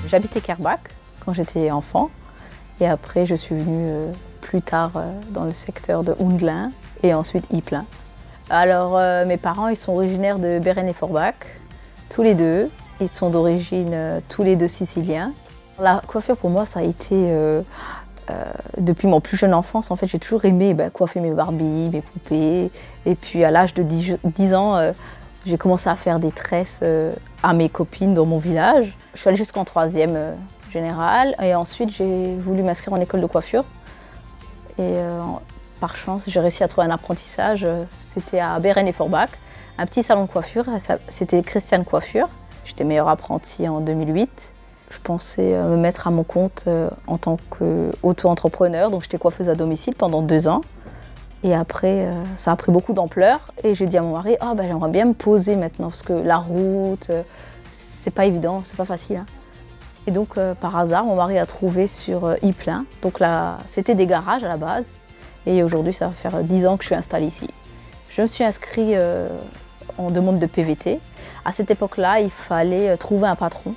J'habitais Kerbach quand j'étais enfant et après je suis venue plus tard dans le secteur de Hoendelin et ensuite Ypres. Alors mes parents ils sont originaires de Béren et Forbach, tous les deux. Ils sont d'origine tous les deux siciliens. La coiffure pour moi ça a été depuis mon plus jeune enfance, en fait, j'ai toujours aimé coiffer mes Barbies, mes poupées. Et puis à l'âge de 10 ans, j'ai commencé à faire des tresses à mes copines dans mon village. Je suis allée jusqu'en 3e générale et ensuite j'ai voulu m'inscrire en école de coiffure. Et par chance, j'ai réussi à trouver un apprentissage. C'était à Béren et Forbach, un petit salon de coiffure. C'était Christiane Coiffure. J'étais meilleure apprentie en 2008. Je pensais me mettre à mon compte en tant qu'auto-entrepreneur, donc j'étais coiffeuse à domicile pendant 2 ans. Et après, ça a pris beaucoup d'ampleur et j'ai dit à mon mari, j'aimerais bien me poser maintenant parce que la route, c'est pas évident, c'est pas facile. Hein. Et donc par hasard, mon mari a trouvé sur Ypres. Donc là, c'était des garages à la base et aujourd'hui, ça va faire 10 ans que je suis installée ici. Je me suis inscrite en demande de PVT. À cette époque-là, il fallait trouver un patron.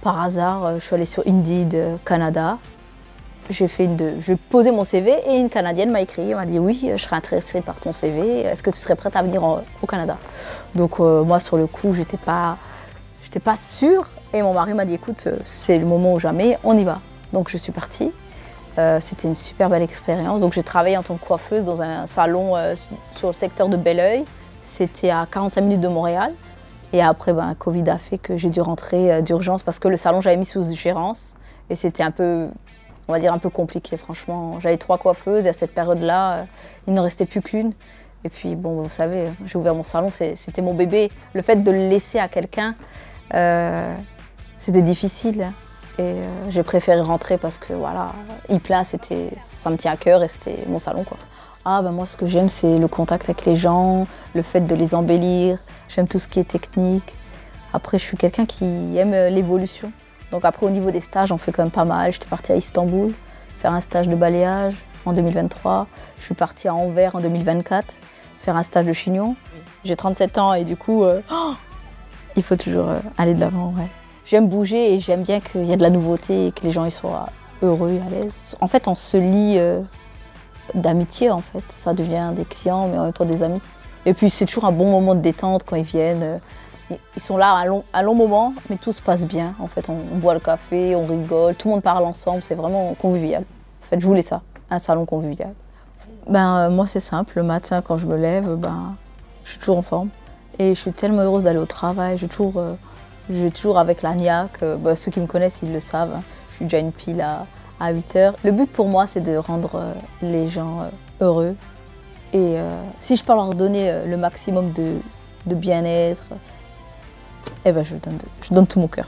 Par hasard, je suis allée sur Indeed Canada. J'ai posé mon CV et une Canadienne m'a écrit. Elle m'a dit oui, je serais intéressée par ton CV. Est-ce que tu serais prête à venir au Canada? Donc moi, sur le coup, j'étais pas sûre. Et mon mari m'a dit écoute, c'est le moment ou jamais, on y va. Donc je suis partie. C'était une super belle expérience. Donc j'ai travaillé en tant que coiffeuse dans un salon sur le secteur de Belleuil. C'était à 45 minutes de Montréal. Et après, Covid a fait que j'ai dû rentrer d'urgence parce que le salon, j'avais mis sous gérance. Et c'était un peu, on va dire, un peu compliqué, franchement. J'avais 3 coiffeuses et à cette période-là, il ne restait plus qu'une. Et puis, bon, vous savez, j'ai ouvert mon salon, c'était mon bébé. Le fait de le laisser à quelqu'un, c'était difficile. Et j'ai préféré rentrer parce que, voilà, Ypres, ça me tient à cœur et c'était mon salon, quoi. Moi, ce que j'aime, c'est le contact avec les gens, le fait de les embellir. J'aime tout ce qui est technique. Après, je suis quelqu'un qui aime l'évolution. Donc après, au niveau des stages, on fait quand même pas mal. J'étais partie à Istanbul faire un stage de balayage en 2023. Je suis partie à Anvers en 2024 faire un stage de chignon. J'ai 37 ans et du coup, il faut toujours aller de l'avant. Ouais. J'aime bouger et j'aime bien qu'il y ait de la nouveauté et que les gens ils soient heureux et à l'aise. En fait, on se lie d'amitié, en fait. Ça devient des clients, mais en même temps des amis. Et puis, c'est toujours un bon moment de détente quand ils viennent. Ils sont là un long moment, mais tout se passe bien. En fait, on boit le café, on rigole, tout le monde parle ensemble. C'est vraiment convivial. En fait, je voulais ça, un salon convivial. Moi, c'est simple. Le matin, quand je me lève, je suis toujours en forme. Et je suis tellement heureuse d'aller au travail. Je vais toujours avec la niaque. Ceux qui me connaissent, ils le savent. Je suis déjà une pile à 8 heures. Le but pour moi, c'est de rendre les gens heureux. Et si je peux leur donner le maximum de bien-être, je donne tout mon cœur.